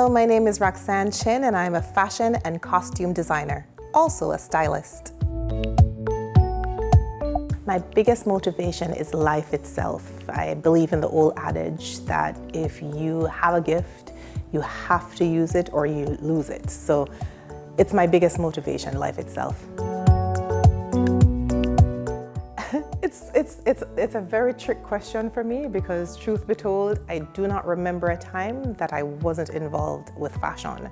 Hello, my name is Raxann and I'm a fashion and costume designer, also a stylist. My biggest motivation is life itself. I believe in the old adage that if you have a gift, you have to use it or you lose it. So it's my biggest motivation, life itself. It's a very trick question for me because truth be told, I do not remember a time that I wasn't involved with fashion.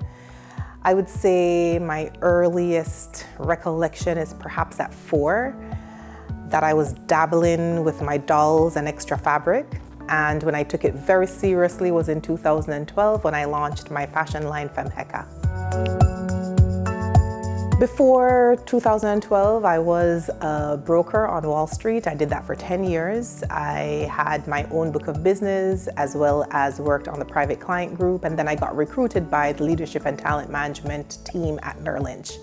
I would say my earliest recollection is perhaps at 4, that I was dabbling with my dolls and extra fabric. And when I took it very seriously was in 2012 when I launched my fashion line Femheka. Before 2012, I was a broker on Wall Street. I did that for 10 years. I had my own book of business as well as worked on the private client group. And then I got recruited by the leadership and talent management team at Merrill Lynch.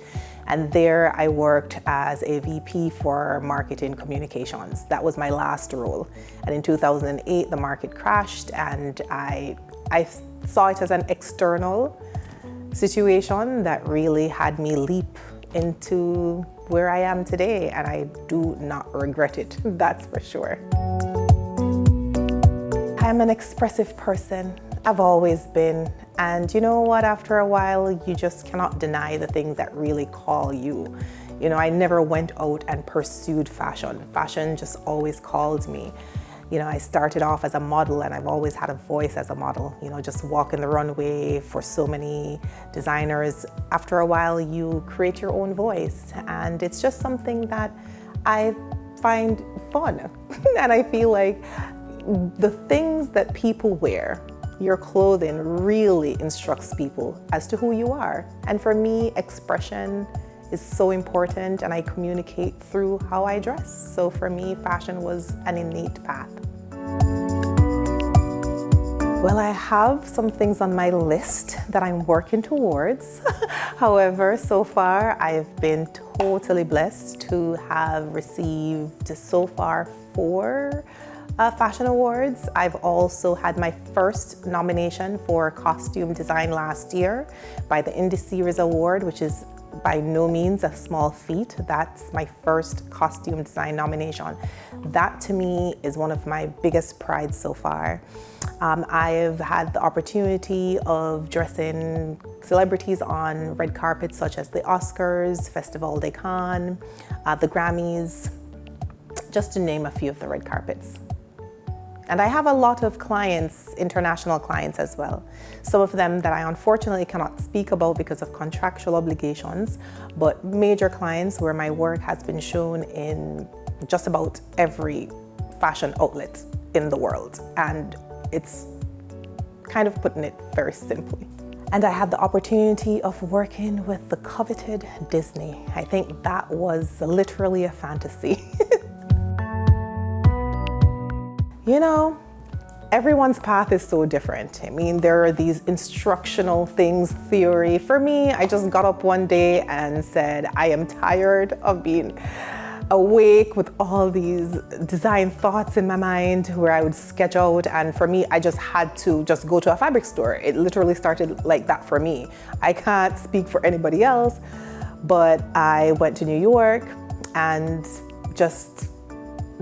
And there I worked as a VP for marketing communications. That was my last role. And in 2008, the market crashed and I saw it as an external situation that really had me leap into where I am today, and I do not regret it, that's for sure. I'm an expressive person. I've always been, and you know what, after a while you just cannot deny the things that really call you. You know, I never went out and pursued fashion. Fashion just always called me. You know, I started off as a model and I've always had a voice as a model, you know, just walking the runway for so many designers. After a while, you create your own voice and it's just something that I find fun. And I feel like the things that people wear, your clothing really instructs people as to who you are. And for me, expression is so important and I communicate through how I dress. So for me, fashion was an innate path. Well, I have some things on my list that I'm working towards. However, so far I've been totally blessed to have received so far 4 fashion awards. I've also had my first nomination for costume design last year by the Indie Series Award, which is by no means a small feat. That's my first costume design nomination. That to me is one of my biggest prides so far. I've had the opportunity of dressing celebrities on red carpets such as the Oscars, Festival de Cannes, the Grammys, just to name a few of the red carpets. And I have a lot of clients, international clients as well. Some of them that I unfortunately cannot speak about because of contractual obligations, but major clients where my work has been shown in just about every fashion outlet in the world. And it's kind of putting it very simply. And I had the opportunity of working with the coveted Disney. I think that was literally a fantasy. You know, everyone's path is so different. I mean, there are these instructional things, theory. For me, I just got up one day and said, I am tired of being awake with all these design thoughts in my mind where I would sketch out. And for me, I just had to just go to a fabric store. It literally started like that for me. I can't speak for anybody else, but I went to New York and just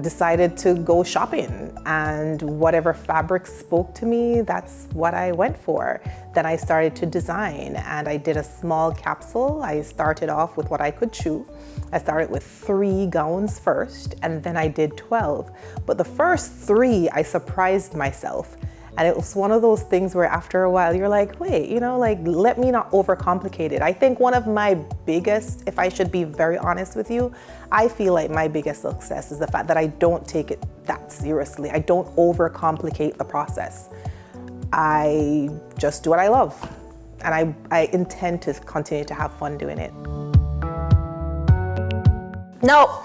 decided to go shopping, and whatever fabric spoke to me, that's what I went for. Then I started to design and I did a small capsule. I started off with what I could chew. I started with 3 gowns first and then I did 12. But the first 3, I surprised myself. And it was one of those things where after a while you're like, wait, you know, like, let me not overcomplicate it. I think one of my biggest, if I should be very honest with you, I feel like my biggest success is the fact that I don't take it that seriously. I don't overcomplicate the process. I just do what I love. And I intend to continue to have fun doing it. No.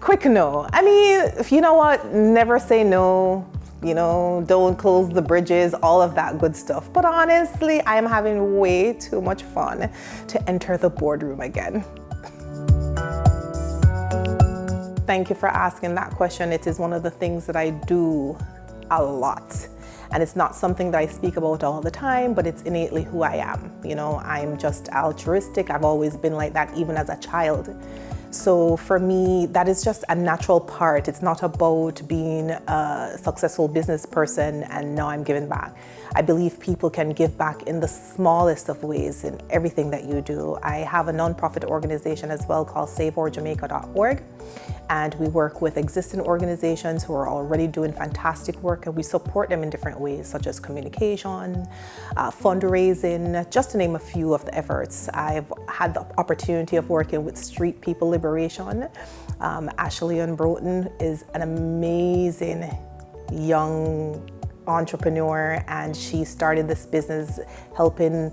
Quick no. I mean, you know what? Never say no. You know, don't close the bridges, all of that good stuff. But honestly, I am having way too much fun to enter the boardroom again. Thank you for asking that question. It is one of the things that I do a lot. And it's not something that I speak about all the time, but it's innately who I am. You know, I'm just altruistic. I've always been like that, even as a child. So for me, that is just a natural part. It's not about being a successful business person and now I'm giving back. I believe people can give back in the smallest of ways in everything that you do. I have a nonprofit organization as well called SaveOurJamaica.org, and we work with existing organizations who are already doing fantastic work, and we support them in different ways, such as communication, fundraising, just to name a few of the efforts. I've had the opportunity of working with Street People Liberation. Ashley Broughton is an amazing young entrepreneur, and she started this business helping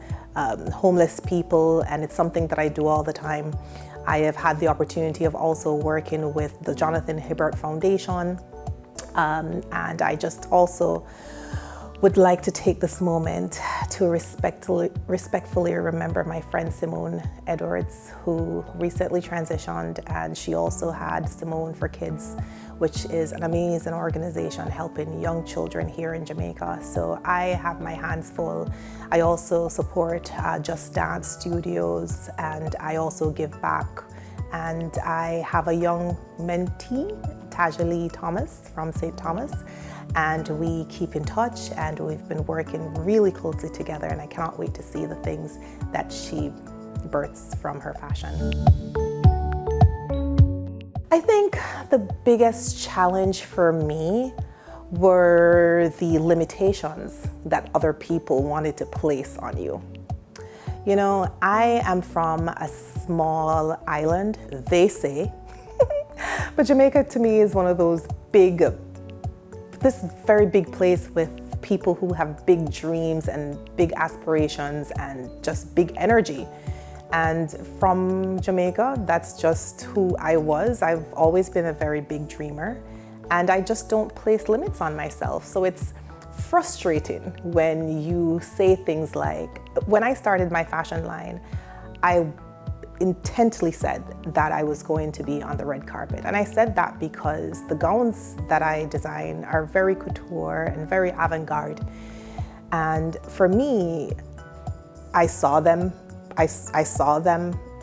homeless people, and it's something that I do all the time. I have had the opportunity of also working with the Jonathan Hibbert Foundation, and I just also would like to take this moment to respectfully remember my friend Simone Edwards, who recently transitioned, and she also had Simone for Kids, which is an amazing organization helping young children here in Jamaica. So I have my hands full. I also support Just Dance Studios, and I also give back. And I have a young mentee, Tajalee Thomas from St. Thomas, and we keep in touch, and we've been working really closely together, and I cannot wait to see the things that she births from her fashion. I think the biggest challenge for me were the limitations that other people wanted to place on you. You know, I am from a small island, they say, but Jamaica to me is one of those this very big place with people who have big dreams and big aspirations and just big energy. And from Jamaica, that's just who I was. I've always been a very big dreamer, and I just don't place limits on myself. So it's frustrating when you say things like, when I started my fashion line, I intently said that I was going to be on the red carpet. And I said that because the gowns that I design are very couture and very avant-garde. And for me, I saw them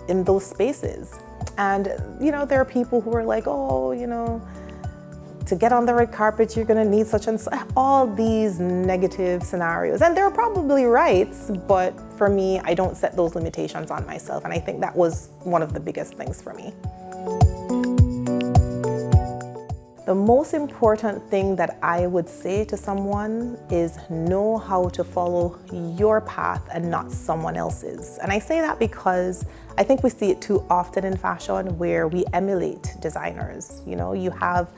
in those spaces. And, you know, there are people who are like, oh, you know, to get on the red carpet, you're gonna need such and such, all these negative scenarios. And they're probably right, but for me, I don't set those limitations on myself. And I think that was one of the biggest things for me. The most important thing that I would say to someone is know how to follow your path and not someone else's. And I say that because I think we see it too often in fashion where we emulate designers. You know, you have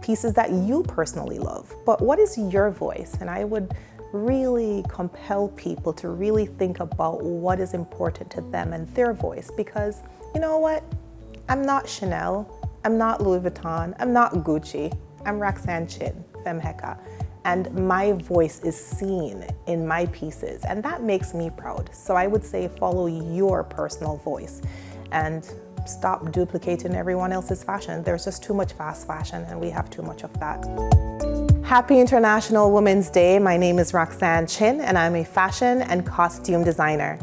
pieces that you personally love, but what is your voice? And I would really compel people to really think about what is important to them and their voice, because you know what? I'm not Chanel, I'm not Louis Vuitton, I'm not Gucci, I'm Raxann Chin, Femheka, and my voice is seen in my pieces, and that makes me proud. So I would say follow your personal voice and stop duplicating everyone else's fashion. There's just too much fast fashion, and we have too much of that. Happy International Women's Day. My name is Raxann Chin, and I'm a fashion and costume designer.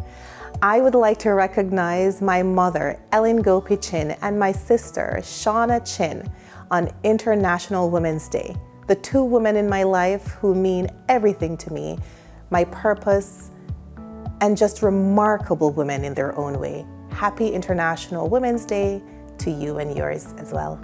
I would like to recognize my mother, Ellen Gopi Chin, and my sister, Shauna Chin, on International Women's Day. The two women in my life who mean everything to me, my purpose, and just remarkable women in their own way. Happy International Women's Day to you and yours as well.